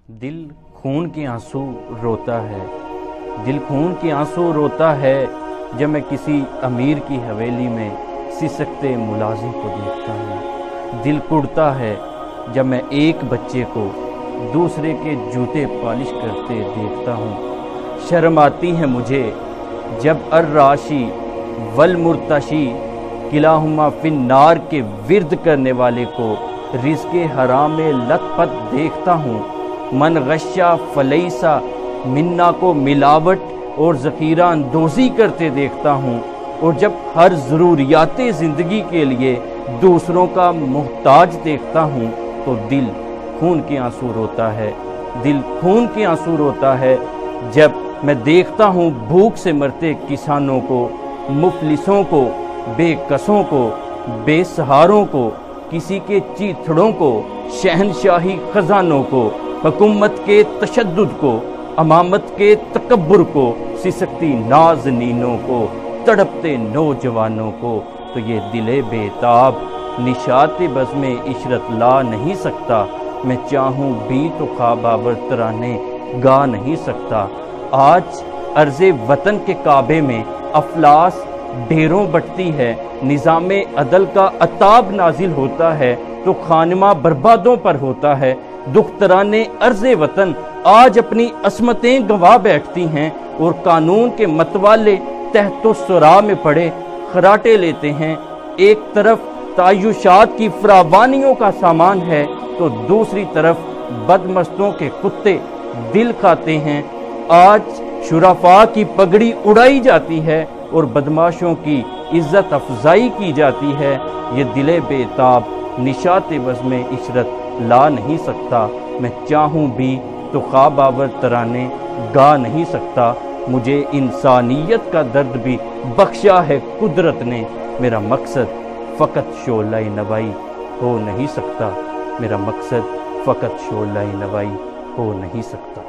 दिल खून के आंसू रोता है, दिल खून के आंसू रोता है जब मैं किसी अमीर की हवेली में सिसकते मुलाजिम को देखता हूँ। दिल कुड़ता है जब मैं एक बच्चे को दूसरे के जूते पॉलिश करते देखता हूँ। शर्म आती है मुझे जब अर्राशी वल मुर्तशी किलाहुमा फिन्नार के विर्द करने वाले को रिज़्क़े हराम में लथपथ देखता हूँ। मन गश्शा फलैसा मिन्ना को मिलावट और ज़ख़ीरा अंदोज़ी करते देखता हूँ। और जब हर ज़रूरियाते ज़िंदगी के लिए दूसरों का मुहताज देखता हूँ तो दिल खून के आंसू रोता है, दिल खून के आंसू रोता है जब मैं देखता हूँ भूख से मरते किसानों को, मुफलिसों को, बेकसों को, बेसहारों को, किसी के चीथड़ों को, शहनशाही खजानों को, हुकूमत के तशद्दुद को, अमामत के तकब्बुर को, सिसकती नाज़नीनों को, तड़पते नौजवानों को। तो ये दिले बेताब निशाते बज़्मे इशरत ला नहीं सकता। मैं चाहूँ भी तो ख्वाबावर तराने गा नहीं सकता। आज अर्ज़े वतन के काबे में अफलास ढेरों बटती है, निज़ामे अदल का अताब नाजिल होता है तो खानमा बर्बादों पर होता है। दुख्तराने अर्ज़े वतन आज अपनी असमतें गंवा बैठती हैं और कानून के मतवाले तहतो सुरा में पड़े खराटे लेते हैं। एक तरफ तायुशात की फरावानियों का सामान है तो दूसरी तरफ बदमस्तों के कुत्ते दिल खाते हैं। आज शुराफा की पगड़ी उड़ाई जाती है और बदमाशों की इज्जत अफजाई की जाती है। ये दिले बेताब निशाते बज़्मे इशरत ला नहीं सकता। मैं चाहूँ भी तो ख्वाबावर तराने गा नहीं सकता। मुझे इंसानियत का दर्द भी बख्शा है कुदरत ने। मेरा मकसद फ़कत शोलाए नवाई हो नहीं सकता। मेरा मकसद फ़कत शोलाए नवाई हो नहीं सकता।